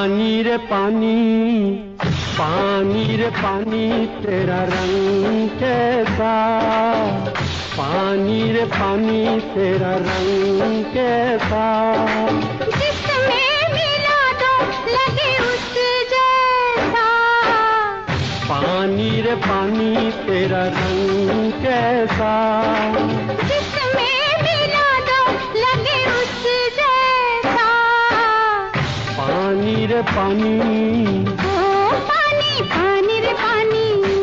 पानी रे पानी, पानी रे पानी तेरा रंग कैसा, पानी रे पानी तेरा रंग कैसा, जिसमें मिला दो लगे उस जैसा, पानी रे पानी तेरा रंग कैसा, जिसमें मिला दो लगे उस जैसा, पानी रे पानी, ओ पानी पानी रे पानी।